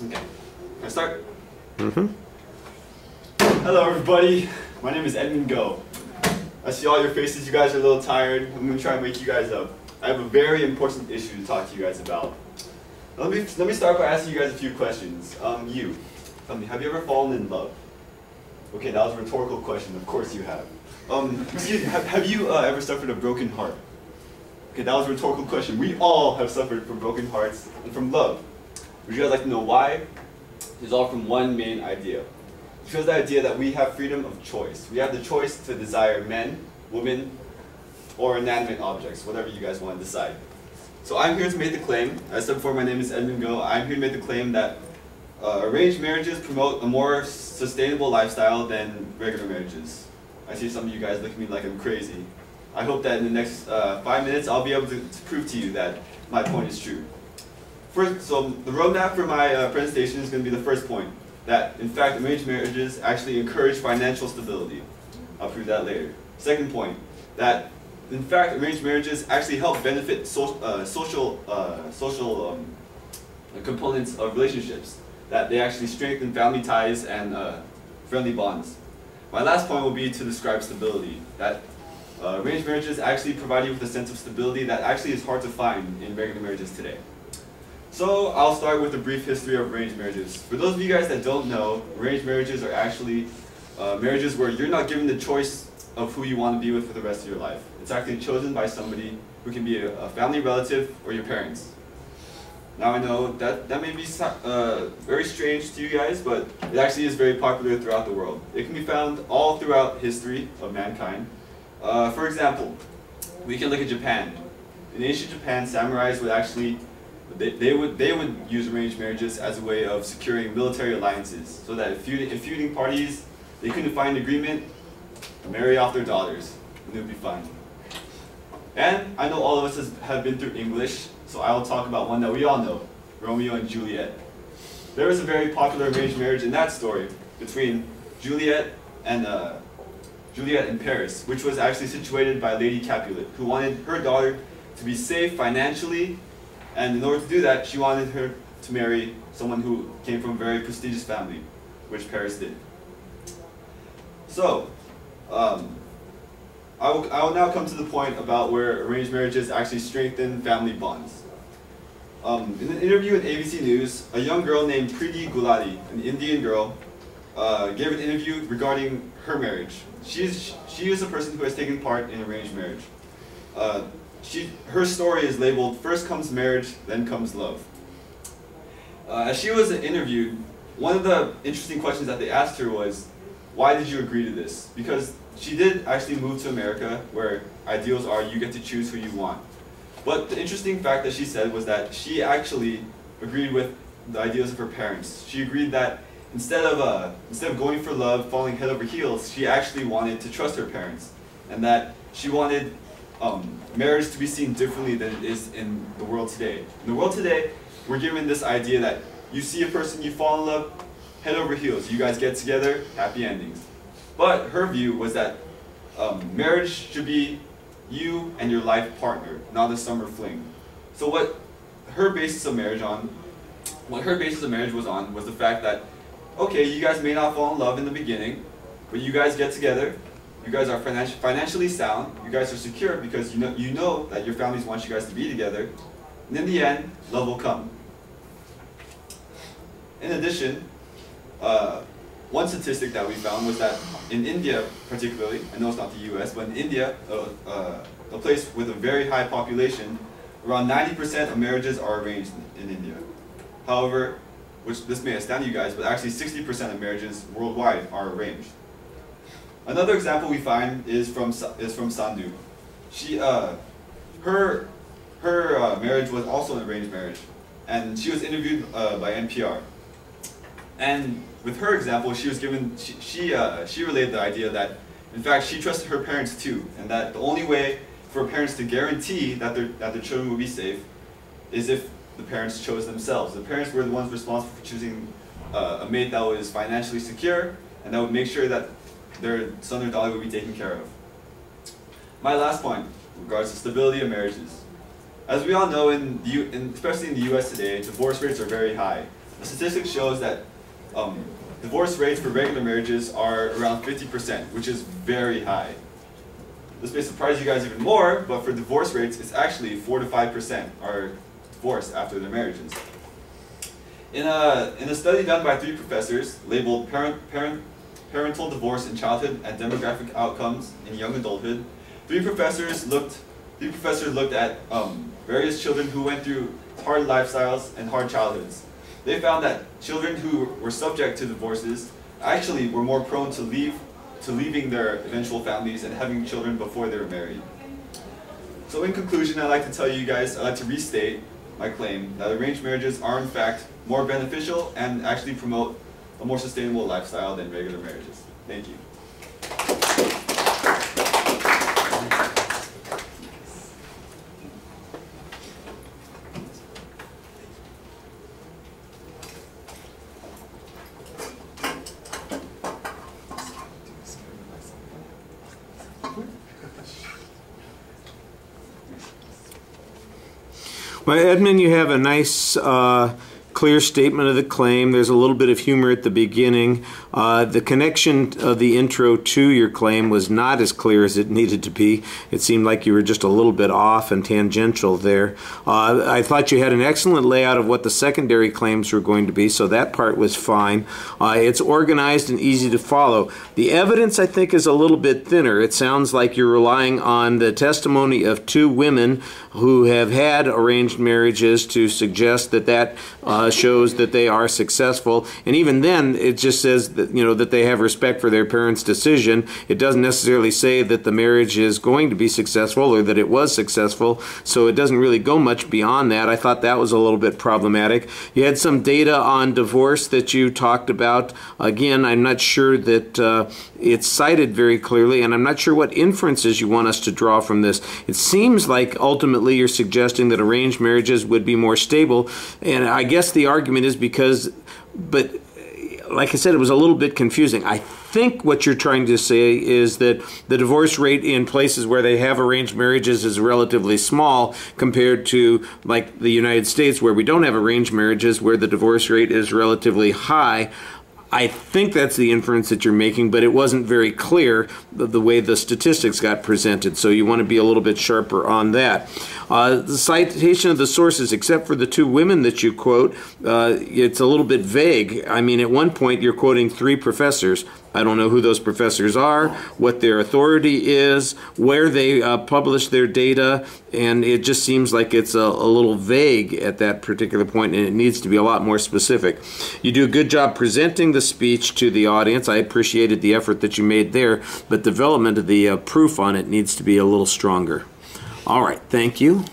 Okay. Can I start? Mm-hmm. Hello, everybody. My name is Edmond COF. I see all your faces. You guys are a little tired. I'm going to try and wake you guys up. I have a very important issue to talk to you guys about. Let me start by asking you guys a few questions. Tell me, have you ever fallen in love? Okay, that was a rhetorical question. Of course you have. Excuse me, have you ever suffered a broken heart? Okay, that was a rhetorical question. We all have suffered from broken hearts and from love. Would you guys like to know why? It's all from one main idea. Because the idea that we have freedom of choice. We have the choice to desire men, women, or inanimate objects, whatever you guys want to decide. So I'm here to make the claim, as I said before, my name is Edmond COF. I'm here to make the claim that arranged marriages promote a more sustainable lifestyle than regular marriages. I see some of you guys look at me like I'm crazy. I hope that in the next 5 minutes I'll be able to prove to you that my point is true. First, so the roadmap for my presentation is going to be the first point, that in fact arranged marriages actually encourage financial stability. I'll prove that later. Second point, that in fact arranged marriages actually help benefit social components of relationships, that they actually strengthen family ties and friendly bonds. My last point will be to describe stability, that arranged marriages actually provide you with a sense of stability that actually is hard to find in regular marriages today. So I'll start with a brief history of arranged marriages. For those of you guys that don't know, arranged marriages are actually marriages where you're not given the choice of who you want to be with for the rest of your life. It's actually chosen by somebody who can be a family relative or your parents. Now I know that may be very strange to you guys, but it actually is very popular throughout the world. It can be found all throughout history of mankind. For example, we can look at Japan. In ancient Japan, samurais would actually they would use arranged marriages as a way of securing military alliances, so that if feuding parties they couldn't find agreement, marry off their daughters, and it would be fine. And I know all of us have been through English, so I will talk about one that we all know, Romeo and Juliet. There was a very popular arranged marriage in that story between Juliet and Paris, which was actually situated by Lady Capulet, who wanted her daughter to be safe financially, and in order to do that, she wanted her to marry someone who came from a very prestigious family, which Paris did. So, I will now come to the point about where arranged marriages actually strengthen family bonds. In an interview with ABC News, a young girl named Preeti Gulati, an Indian girl, gave an interview regarding her marriage. She is a person who has taken part in arranged marriage. Her story is labeled, "First comes marriage, then comes love." As she was interviewed, one of the interesting questions that they asked her was, why did you agree to this? Because she did actually move to America, where ideals are you get to choose who you want. But the interesting fact that she said was that she actually agreed with the ideas of her parents. She agreed that instead of going for love, falling head over heels, she actually wanted to trust her parents, and that she wanted marriage to be seen differently than it is in the world today. In the world today, we're given this idea that you see a person, you fall in love, head over heels, you guys get together, happy endings. But her view was that marriage should be you and your life partner, not a summer fling. So what her basis of marriage was on was the fact that, okay, you guys may not fall in love in the beginning, but you guys get together, you guys are financially sound, you guys are secure because you know that your families want you guys to be together, and in the end, love will come. In addition, one statistic that we found was that in India particularly, I know it's not the US, but in India, a place with a very high population, around 90% of marriages are arranged in India. However, which this may astound you guys, but actually 60% of marriages worldwide are arranged. Another example we find is from Sandhu. Her marriage was also an arranged marriage, and she was interviewed by NPR. And with her example, she relayed the idea that, in fact, she trusted her parents too, and that the only way for parents to guarantee that their children will be safe is if the parents chose themselves. The parents were the ones responsible for choosing a mate that was financially secure and that would make sure that their son or daughter would be taken care of. My last point regards to stability of marriages. As we all know, especially in the US today, divorce rates are very high. the statistics shows that divorce rates for regular marriages are around 50%, which is very high. This may surprise you guys even more, but for divorce rates, it's actually 4 to 5% are divorced after their marriages. In a study done by 3 professors labeled Parental Divorce in Childhood and Demographic Outcomes in Young Adulthood, 3 professors looked at various children who went through hard lifestyles and hard childhoods. They found that children who were subject to divorces actually were more prone to leaving their eventual families and having children before they were married. So in conclusion, I'd like to restate my claim that arranged marriages are in fact more beneficial and actually promote a more sustainable lifestyle than regular marriages. Thank you. Well, Edmond, you have a nice clear statement of the claim. There's a little bit of humor at the beginning. The connection of the intro to your claim was not as clear as it needed to be. It seemed like you were just a little bit off and tangential there. I thought you had an excellent layout of what the secondary claims were going to be, so that part was fine. It's organized and easy to follow. The evidence, I think, is a little bit thinner. It sounds like you're relying on the testimony of 2 women who have had arranged marriages to suggest that shows that they are successful. And even then, it just says that, that they have respect for their parents' decision. It doesn't necessarily say that the marriage is going to be successful or that it was successful, so it doesn't really go much beyond that. I thought that was a little bit problematic. You had some data on divorce that you talked about. Again, I'm not sure that it's cited very clearly, and I'm not sure what inferences you want us to draw from this. It seems like ultimately you're suggesting that arranged marriages would be more stable, and I guess the argument is but like I said, it was a little bit confusing. I think what you're trying to say is that the divorce rate in places where they have arranged marriages is relatively small compared to like the United States, where we don't have arranged marriages, where the divorce rate is relatively high. I think that's the inference that you're making, but it wasn't very clear the way the statistics got presented, so you want to be a little bit sharper on that. The citation of the sources, except for the 2 women that you quote, it's a little bit vague. I mean, at one point you're quoting 3 professors. I don't know who those professors are, what their authority is, where they publish their data, and it just seems like it's a little vague at that particular point, and it needs to be a lot more specific. You do a good job presenting the speech to the audience. I appreciated the effort that you made there, but development of the proof on it needs to be a little stronger. All right, thank you.